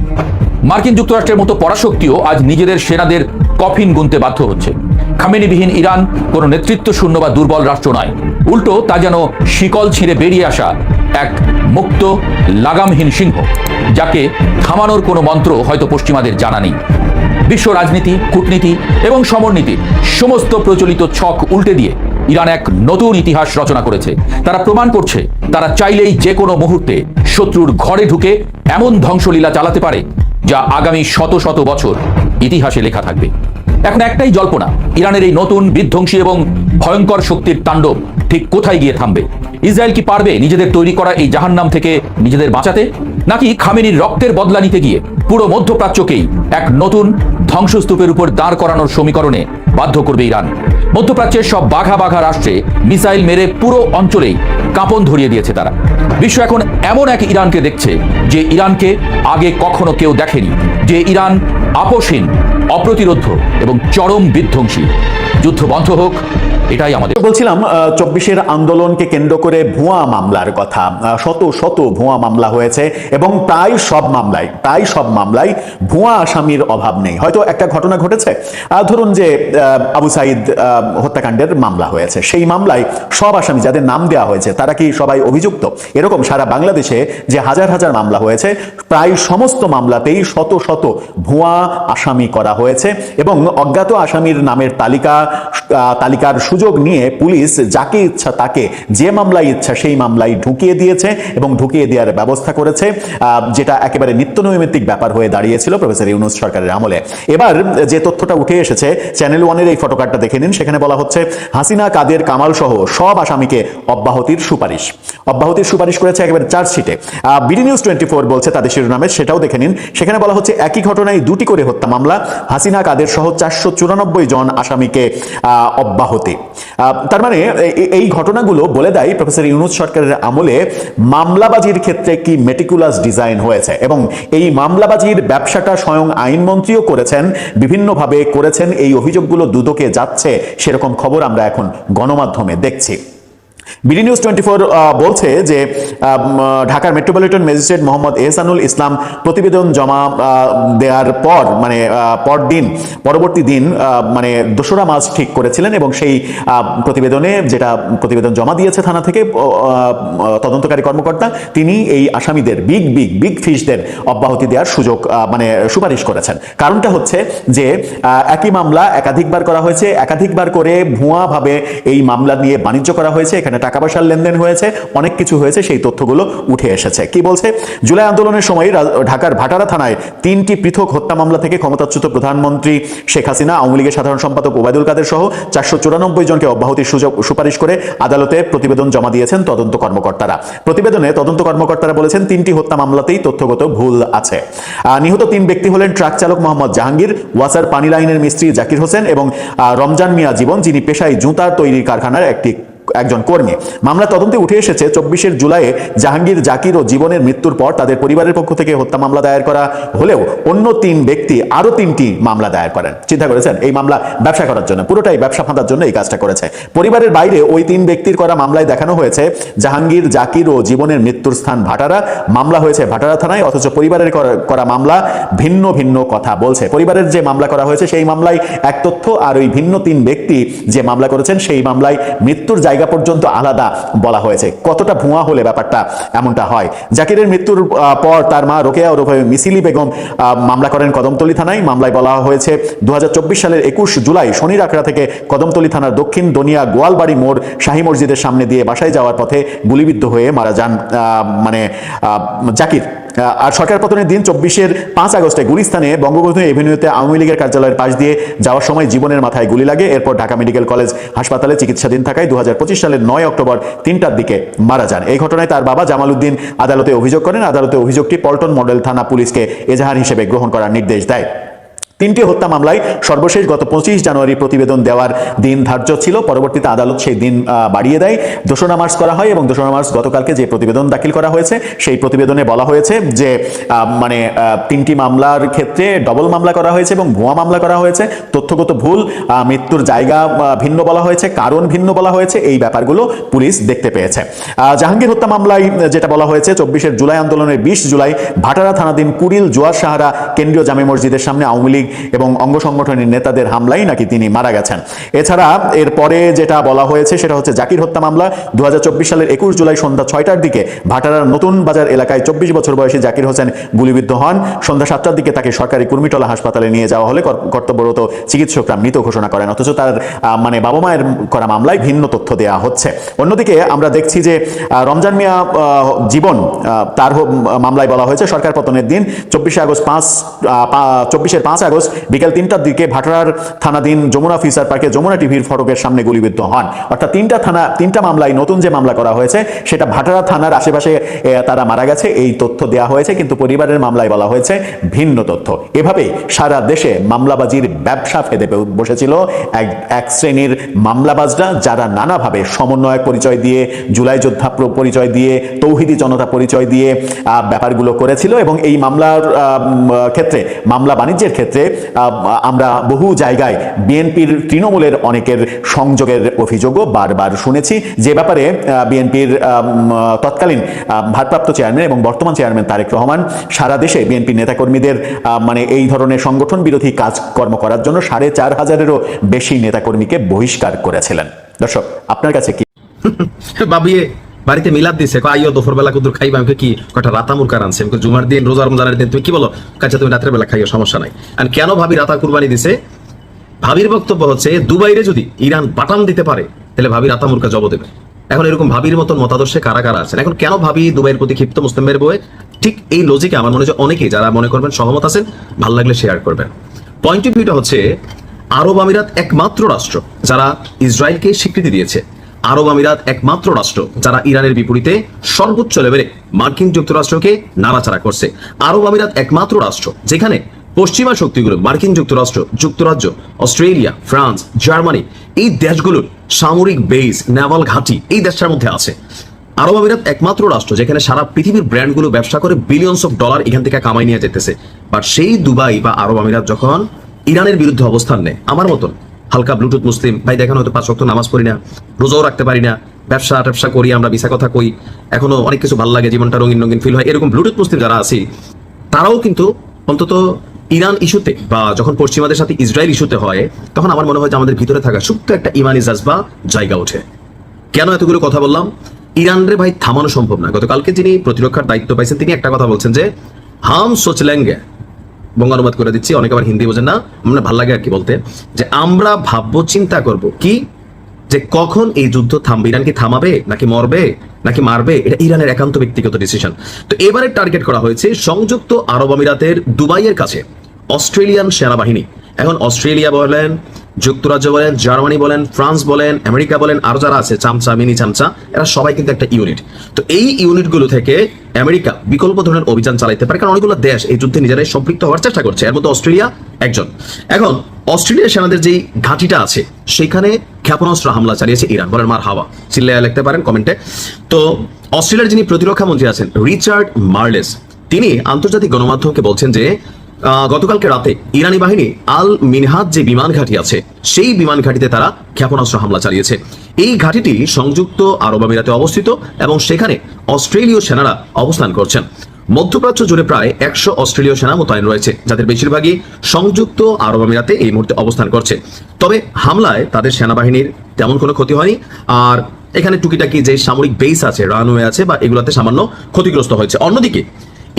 মার্কিন যুক্তরাষ্ট্রের মতো পরাশক্তিও আজ নিজেদের সেনাদের কফিন গুনতে বাধ্য হচ্ছে। খামেনিবিহীন ইরান কোনো নেতৃত্ব শূন্য বা দুর্বল রাষ্ট্র নয়, উল্টো তা যেন শিকল ছিঁড়ে বেরিয়ে আসা এক মুক্ত লাগামহীন সিংহ, যাকে থামানোর কোনো মন্ত্র হয়তো পশ্চিমাদের জানা নেই। বিশ্ব রাজনীতি, কূটনীতি এবং সমরনীতির সমস্ত প্রচলিত ছক উল্টে দিয়ে ইরান এক নতুন ইতিহাস রচনা করেছে। তারা প্রমাণ করছে তারা চাইলেই যে কোনো মুহূর্তে শত্রুর ঘরে ঢুকে এমন ধ্বংসলীলা চালাতে পারে যা আগামী শত শত বছর ইতিহাসে লেখা থাকবে। এখন একটাই জল্পনা, ইরানের এই নতুন বিধ্বংসী এবং ভয়ঙ্কর শক্তির তাণ্ডব ঠিক কোথায় গিয়ে থামবে? ইসরায়েল কি পারবে নিজেদের তৈরি করা এই জাহান্নাম থেকে নিজেদের বাঁচাতে, নাকি খামেনির রক্তের বদলা নিতে গিয়ে পুরো মধ্যপ্রাচ্যকেই এক নতুন ধ্বংসস্তূপের উপর দাঁড় করানোর সমীকরণে বাধ্য করবে ইরান? মধ্যপ্রাচ্যের সব বাঘা বাঘা রাষ্ট্রে মিসাইল মেরে পুরো অঞ্চলেই কাঁপন ধরিয়ে দিয়েছে তারা। বিশ্ব এখন এমন এক ইরানকে দেখছে যে ইরানকে আগে কখনো কেউ দেখেনি, যে ইরান আপোষহীন, অপ্রতিরোধ্য এবং চরম বিধ্বংসী। যুদ্ধ বন্ধ হোক, এটাই আমাদের। বলছিলাম 24-এর আন্দোলনকে কেন্দ্র করে ভুয়া মামলার কথা। শত শত ভুয়া মামলা হয়েছে এবং প্রায় সব মামলায় ভুয়া আসামির অভাব নেই। হয়তো একটা ঘটনা ঘটেছে, ধরুন যে আবু সাইদ হত্যাকাণ্ডের মামলা হয়েছে, সেই মামলায় সব আসামি যাদের নাম দেওয়া হয়েছে তারা কি সবাই অভিযুক্ত? এরকম সারা বাংলাদেশে যে হাজার হাজার মামলা হয়েছে, প্রায় সমস্ত মামলাতেই শত শত ভুয়া আসামি করা হয়েছে এবং অজ্ঞাত আসামির নামের তালিকার সুযোগ নিয়ে পুলিশ যাকে ইচ্ছা তাকে যে মামলায় ইচ্ছা সেই মামলায় ঢুকিয়ে দিয়েছে এবং ঢুকিয়ে দেওয়ার ব্যবস্থা করেছে, যেটা একেবারে নিত্যনৈমিত্তিক ব্যাপার হয়ে দাঁড়িয়েছিল প্রফেসর ইউনূস সরকারের আমলে। এবার যে তথ্যটা উঠে এসেছে, চ্যানেল ওয়ানের এই ফটোকার্ডটা দেখে নিন, সেখানে বলা হচ্ছে হাসিনা, কাদের, কামাল সহ সব আসামিকে অব্যাহতির সুপারিশ করেছে একেবারে চার্জশিটে। বিডি নিউজ 24 বলছে তাদের শিরোনামে, সেটাও দেখে নিন। সেখানে বলা হচ্ছে একই ঘটনায় 2টি করে হত্যা মামলা, হাসিনা, কাদের সহ 494 জন আসামিকে অব্যাহতি। তার মানে এই ঘটনাগুলো বলে দেয় প্রফেসর ইউনূস সরকারের আমলে মামলাবাজির ক্ষেত্রে কি মেটিকুলাস ডিজাইন হয়েছে এবং এই মামলাবাজির ব্যবসাটা স্বয়ং আইনমন্ত্রীও করেছেন, বিভিন্নভাবে করেছেন। এই অভিযোগগুলো দুদকে যাচ্ছে, সেরকম খবর আমরা এখন গণমাধ্যমে দেখছি। বিডি নিউজ 24 বলছে যে ঢাকার মেট্রোপলিটন ম্যাজিস্ট্রেট মোহাম্মদ এহসানুল ইসলাম প্রতিবেদন জমা দেওয়ার পর পরবর্তী দিন 2রা মার্চ ঠিক করেছিলেন এবং সেই প্রতিবেদন জমা দিয়েছে থানা থেকে তদন্তকারী কর্মকর্তা, তিনি এই আসামিদের বিগ ফিশদের অব্যাহতি দেওয়ার সুপারিশ করেছেন। কারণটা হচ্ছে যে একই মামলা একাধিকবার করা হয়েছে, একাধিকবার করে ভুয়াভাবে এই মামলা নিয়ে বাণিজ্য করা হয়েছে, এখানে টাকা পয়সার লেনদেন হয়েছে, অনেক কিছু হয়েছে, সেই তথ্যগুলো উঠে এসেছে। কি বলছে? জুলাই আন্দোলনের সময় ঢাকার ভাটারা থানায় 3টি পৃথক হত্যা মামলা থেকে ক্ষমতাচ্যুত প্রধানমন্ত্রী শেখ হাসিনা, আওয়ামী লীগের সাধারণ সম্পাদক ওবায়দুল কাদের সহ 494 জনকে অব্যাহতির সুপারিশ করে আদালতে প্রতিবেদন জমা দিয়েছেন তদন্ত কর্মকর্তারা। প্রতিবেদনে তদন্ত কর্মকর্তারা বলেছেন 3টি হত্যা মামলাতেই তথ্যগত ভুল আছে। নিহত 3 ব্যক্তি হলেন ট্রাক চালক মোহাম্মদ জাহাঙ্গীর, ওয়াসার পানি লাইনের মিস্ত্রি জাকির হোসেন এবং রমজান মিয়া জীবন, যিনি পেশায় জুতার তৈরির কারখানার একজন কর্মী। মামলা তদন্তে উঠে এসেছে 24 জুলাইয়ে জাহাঙ্গীর, জাকির ও জীবনের মৃত্যুর পর তাদের পরিবারের পক্ষ থেকে হত্যা মামলা দায়ের করা হলেও অন্য 3 ব্যক্তি আরো 3টি মামলা দায়ের করেন। চিন্তা করেছেন, এই মামলা ব্যবসা করার জন্য, পুরোটাই ব্যবসা ফাঁদার জন্য এই কাজটা করেছে। পরিবারের বাইরে ওই 3 ব্যক্তির করা মামলায় দেখানো হয়েছে জাহাঙ্গীর, জাকির ও জীবনের মৃত্যুর স্থান ভাটারা, মামলা হয়েছে ভাটারা থানায়, অথচ পরিবারের করা মামলা ভিন্ন ভিন্ন কথা বলছে। পরিবারের যে মামলা করা হয়েছে সেই মামলায় এক তথ্য, আর ওই ভিন্ন 3 ব্যক্তি যে মামলা করেছেন সেই মামলায় মৃত্যুর জায়গা পর্যন্ত আলাদা বলা হয়েছে। কতটা ভুয়া হলে ব্যাপারটা এমনটা হয়? জাকিরের মৃত্যুর পর তার মা রোকেয়া ওরফে মিছিলি বেগম মামলা করেন কদমতলী থানায়। মামলায় বলা হয়েছে 2024 সালের 21 জুলাই শনির আখড়া থেকে কদমতলী থানার দক্ষিণ দনিয়া গোয়ালবাড়ি মোড় শাহী মসজিদের সামনে দিয়ে বাসায় যাওয়ার পথে গুলিবিদ্ধ হয়ে মারা যান জাকির। আর সরকার পতনের দিন 24-এর 5 আগস্টে গুলিস্তানে বঙ্গবন্ধু এভিনিউতে আওয়ামী লীগের কার্যালয়ের পাশ দিয়ে যাওয়ার সময় জীবনের মাথায় গুলি লাগে। এরপর ঢাকা মেডিকেল কলেজ হাসপাতালে চিকিৎসাধীন থাকায় 2025 সালের 9 অক্টোবর 3টার দিকে মারা যান। এই ঘটনায় তার বাবা জামাল উদ্দিন আদালতে অভিযোগ করেন। আদালতে অভিযোগটি পল্টন মডেল থানা পুলিশকে এজাহার হিসেবে গ্রহণ করার নির্দেশ দেয়। 3টি হত্যা মামলায় সর্বশেষ গত 25 জানুয়ারি প্রতিবেদন দেওয়ার দিন ধার্য ছিল। পরবর্তীতে আদালত সেই দিন বাড়িয়ে দেয়। 2রা মার্চ করা হয় এবং 2রা মার্চ গতকালকে যে প্রতিবেদন দাখিল করা হয়েছে সেই প্রতিবেদনে বলা হয়েছে যে 3টি মামলার ক্ষেত্রে ডবল মামলা করা হয়েছে এবং ভুয়া মামলা করা হয়েছে। তথ্যগত ভুল, মৃত্যুর জায়গা ভিন্ন বলা হয়েছে, কারণ ভিন্ন বলা হয়েছে, এই ব্যাপারগুলো পুলিশ দেখতে পেয়েছে। জাহাঙ্গীর হত্যা মামলায় যেটা বলা হয়েছে 24-এর জুলাই আন্দোলনের 20 জুলাই ভাটারা থানাধীন কুড়িল জোয়ার সাহারা কেন্দ্রীয় জামে মসজিদের সামনে আওয়ামী লীগ এবং অঙ্গ সংগঠনের নেতাদের হামলায় নাকি তিনি মারা গেছেন। এছাড়া এরপরে যেটা বলা হয়েছে সেটা হচ্ছে জাকির হত্যা মামলা। 2024 সালের 21 জুলাই সন্ধ্যা 6টার দিকে ভাটারার নতুন বাজার এলাকায় 24 বছর বয়সী জাকির হোসেন গুলিবিদ্ধ হন। সন্ধ্যা 7টার দিকে তাকে সরকারি কুর্মিটলা হাসপাতালে নিয়ে যাওয়া হলে কর্তব্যরত চিকিৎসকরা মৃত ঘোষণা করেন। অথচ তার বাবা মায়ের করা মামলায় ভিন্ন তথ্য দেওয়া হচ্ছে। অন্যদিকে আমরা দেখছি যে রমজান মিয়া জীবন তার মামলায় বলা হয়েছে সরকার পতনের দিন 24-এর 5 আগস্ট বিকেল 3টার দিকে ভাটারার থানাধীন যমুনা ফিচার পার্কে যমুনা টিভির ফটকের সামনে গুলিবিদ্ধ হন। অর্থাৎ 3টা মামলায় নতুন যে মামলা করা হয়েছে সেটা ভাটারা থানার আশেপাশে তারা মারা গেছে এই তথ্য দেওয়া হয়েছে, কিন্তু পরিবারের মামলায় বলা হয়েছে ভিন্ন তথ্য। এভাবেই সারা দেশে মামলাবাজির ব্যবসা ফেদে বসেছিল এক শ্রেণীর মামলাবাজরা, যারা নানাভাবে সমন্বয়ক পরিচয় দিয়ে, জুলাই যোদ্ধা পরিচয় দিয়ে, তৌহিদি জনতা পরিচয় দিয়ে ব্যাপারগুলো করেছিল। এবং এই মামলার ক্ষেত্রে, মামলা বাণিজ্যের ক্ষেত্রে আমরা বহু জায়গায় বিএনপির তৃণমূলের অনেকের সংযোগের অভিযোগও বারবার শুনেছি, যে ব্যাপারে বিএনপির তৎকালীন ভারপ্রাপ্ত চেয়ারম্যান এবং বর্তমান চেয়ারম্যান তারেক রহমান সারা দেশে বিএনপি নেতাকর্মীদের এই ধরনের সংগঠন বিরোধী কাজকর্ম করার জন্য 4,500-এরও বেশি নেতাকর্মীকে বহিষ্কার করেছিলেন। দর্শক, আপনার কাছে কি বাবিয়ে বাড়িতে মিলাদ দিছে, আইও দুপুর বেলা কুদুর খাইবা, আমাকে কি কটা রাতা মুরকার আনছে, আমাকে জুমার দিন রোজা রমজানের দিন তুমি কি বলো, কাছে তুমি রাত্রে বেলা খাইও, সমস্যা নাই। আর কেন ভাবি রাতা কুরবানি দিছে? ভাবির বক্তব্য হচ্ছে দুবাইরে যদি ইরান বাটাম দিতে পারে তাহলে ভাবি রাতা মুরকা জব দেবে। এখন এরকম ভাবির মতন মতাদর্শে কারা কারা আছেন? এখন কেন ভাবি দুবাইয়ের প্রতি ক্ষিপ্ত মুসলিমের বয়ে? ঠিক এই লজিকে আমার মনে হয় অনেকেই যারা মনে করবেন সহমত আছেন, ভালো লাগলে শেয়ার করবেন। পয়েন্ট অফ ভিউটা হচ্ছে আরব আমিরাত একমাত্র রাষ্ট্র যারা ইসরায়েলকে স্বীকৃতি দিয়েছে। আরব আমিরাত একমাত্র রাষ্ট্র যারা ইরানের বিপরীতে সর্বোচ্চ লেভেলে মার্কিন যুক্তরাষ্ট্রকে নাড়াচাড়া করছে। আরব আমিরাত একমাত্র রাষ্ট্র যেখানে পশ্চিমা শক্তিগুলো মার্কিন যুক্তরাষ্ট্র, যুক্তরাজ্য, অস্ট্রেলিয়া, ফ্রান্স, জার্মানি এই দেশগুলোর সামরিক বেস, নেভাল ঘাঁটি এই দেশটার মধ্যে আছে। আরব আমিরাত একমাত্র রাষ্ট্র যেখানে সারা পৃথিবীর ব্র্যান্ডগুলো ব্যবসা করে বিলিয়নস অফ ডলার এখান থেকে কামাই নিয়ে যেতেছে। বাট সেই দুবাই বা আরব আমিরাত যখন ইরানের বিরুদ্ধে অবস্থান নেয়, আমার মতন হালকা ব্লুটুথ মুসলিম ভাই, দেখেন হয়তো 5 ওয়াক্ত নামাজ পড়ি না, রোজাও রাখতে পারি না, ব্যবসা করি, আমরা মিছা কথা কই, এখনো অনেক কিছু ভালো লাগে, জীবনটা রঙিন রঙিন ফিল হয়, এরকম ব্লুটুথ মুসলিম যারা আছি তারাও কিন্তু অন্তত ইরান ইস্যুতে বা যখন পশ্চিমাদের সাথে ইসরায়েল ইস্যুতে হয় তখন আমার মনে হয় যে আমাদের ভিতরে থাকা সুপ্ত একটা ইমানি জাজবা জায়গা ওঠে। কেন এতগুলো কথা বললাম? ইরানরে ভাই থামানো সম্ভব না। গতকালকে যিনি প্রতিরক্ষার দায়িত্ব পাইছেন তিনি একটা কথা বলছেন যে হাম সোচ লেঙ্গে, বঙ্গানুবাদ করে দিচ্ছি, অনেকে আবার হিন্দি বোঝেন না, আমরা ভালো লাগে আর কি বলতে, যে আমরা ভাববো, চিন্তা করব কি যে কখন এই যুদ্ধ থামবে, ইরান কি থামাবে নাকি মরবে নাকি মারবে, এটা ইরানের একান্ত ব্যক্তিগত ডিসিশন। তো এবারে টার্গেট করা হয়েছে সংযুক্ত আরব আমিরাতের দুবাইয়ের কাছে অস্ট্রেলিয়ান সেনাবাহিনী। এখন অস্ট্রেলিয়া বলেন, যুক্তরাজ্য বলেন, জার্মানি বলেন, ফ্রান্স বলেন, আমেরিকা বলেন, আরো যারা আছে চামচা, মিনি চামচা, এরা সবাই কিন্তু একটা ইউনিট। তো এই ইউনিটগুলো থেকে আমেরিকা বিকল্প ধরনের অভিযান চালাইতে পারে, কারণ অনেকগুলো দেশ এই যুদ্ধে নিজেরাই সম্পৃক্ত হওয়ার চেষ্টা করছে, এর মধ্যে অস্ট্রেলিয়া একজন। এখন অস্ট্রেলিয়ার সেনাদের যেই ঘাঁটিটা আছে সেখানে ক্ষেপণাস্ত্র হামলা চালিয়েছে ইরান, বলেন মার হাওয়া, চিল্লায় লিখতে পারেন কমেন্টে। তো অস্ট্রেলিয়ার যিনি প্রতিরক্ষা মন্ত্রী আছেন রিচার্ড মার্লেস, তিনি আন্তর্জাতিক গণমাধ্যমকে বলছেন যে গতকালকে রাতে ইরানি বাহিনী আল মিনহাজ যে বিমান ঘাঁটি আছে সেই বিমান ঘাঁটিতে তারা ক্ষেপণাস্ত্র হামলা চালিয়েছে। এই ঘাঁটিটি সংযুক্ত আরব আমিরাতে অবস্থিত এবং সেখানে অস্ট্রেলীয় সেনারা অবস্থান করছেন। মধ্যপ্রাচ্য জুড়ে প্রায় 100 অস্ট্রেলীয় সেনা মোতায়েন রয়েছে, যাদের বেশিরভাগই সংযুক্ত আরব আমিরাতে এই মুহূর্তে অবস্থান করছে। তবে হামলায় তাদের সেনাবাহিনীর তেমন কোনো ক্ষতি হয়নি, আর এখানে টুকিটাকি যে সামরিক বেস আছে, রানওয়ে আছে বা এগুলোতে সামান্য ক্ষতিগ্রস্ত হয়েছে। অন্যদিকে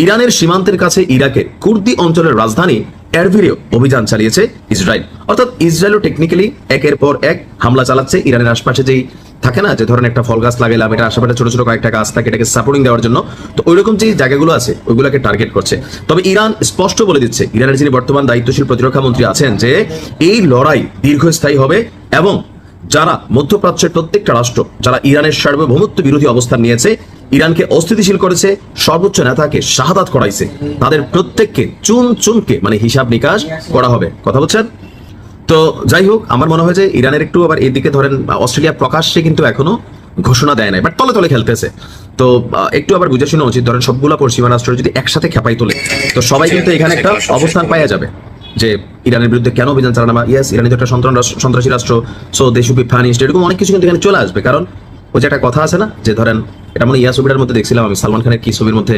ইরানের সীমান্তের কাছে ইরাকের কুর্দি অঞ্চলের রাজধানী এরবিলেও অভিযান চালিয়েছে ইসরায়েল। অর্থাৎ ইসরায়েলও টেকনিক্যালি একের পর এক হামলা চালাচ্ছে ইরানের আশপাশে যেই থাকে না যে ধরেন একটা ফল গাছ লাগাইলাম, এটা আশেপাশে ছোট ছোট কয়েকটা গাছ থাকে এটাকে সাপোর্টিং দেওয়ার জন্য, তো ওইরকম যে জায়গাগুলো আছে ওইগুলোকে টার্গেট করছে। তবে ইরান স্পষ্ট বলে দিচ্ছে, ইরানের যিনি বর্তমান দায়িত্বশীল প্রতিরক্ষা মন্ত্রী আছেন, যে এই লড়াই দীর্ঘস্থায়ী হবে এবং যারা মধ্যপ্রাচ্যের প্রত্যেকটা রাষ্ট্র যারা ইরানের সার্বভৌমত্ব বিরোধী অবস্থান নিয়েছে, ইরানকে অস্থিতিশীল করেছে, সর্বোচ্চ নেতাকে শাহাদাত করাইছে, তাদের প্রত্যেককে চুন চুনকে মানে হিসাব নিকাশ করা হবে। কথা বলছেন? তো যাই হোক, আমার মনে হয় যে ইরানের একটু আবার এদিকে ধরেন অস্ট্রেলিয়া প্রকাশ্যে কিন্তু এখনো ঘোষণা দেয় নাই, বাট তলে তলে খেলতেছে। তো একটু আবার বুঝে শোনা উচিত, ধরেন সবগুলা পশ্চিমা রাষ্ট্র যদি একসাথে খেপাই তোলে তো সবাই কিন্তু এখানে একটা অবস্থান পাওয়া যাবে যে ইরানের বিরুদ্ধে কেন অভিযান চালানো। ইয়েস, ইরানি তো একটা সন্ত্রাসী রাষ্ট্র, so they should be punished, এরকম অনেক কিছু কিন্তু এখানে চলে আসবে। কারণ ওই যে একটা কথা আছে না, যে ধরেন এটা মানে ইয়া ছবিটার মধ্যে দেখছিলাম আমি, সালমান খানের কি ছবির মধ্যে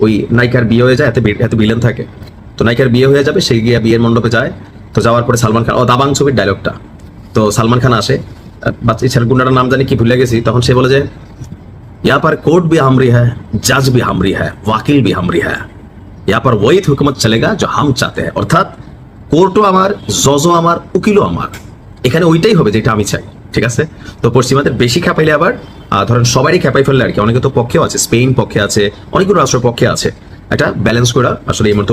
ওই নায়িকার বিয়ে হয়ে যায়, এত ভিলেন থাকে, তো নায়িকার বিয়ে হয়ে যাবে, সেই গিয়ে বিয়ের মণ্ডপে যায়, তো যাওয়ার পরে সালমান খান, ও দাবাং ছবির ডায়লগটা, তো সালমান খান আসে, বাচ্চা ছেলে গুন্ডাটার নাম জানি কি ভুলে গেছি, তখন সে বলে যে यहाँ पर कोर्ट भी हमरी है, जज भी हमरी है, वकील भी हमरी है, यहाँ पर वही हुकूमत चलेगा जो हम चाहते हैं। অর্থাৎ কোর্টও আমার, জজও আমার, উকিলও আমার, এখানে ওইটাই হবে যেটা আমি চাই। ঠিক আছে? তো পশ্চিমাদের বেশি খেপাইলে আবার ধরেন সবারই খেপাই ফেললে আর কি, অনেকে তো পক্ষেও আছে, স্পেন পক্ষে আছে, অনেকগুলো রাষ্ট্র পক্ষে আছে, এটা ব্যালেন্স করা আসলে এই মুহূর্তে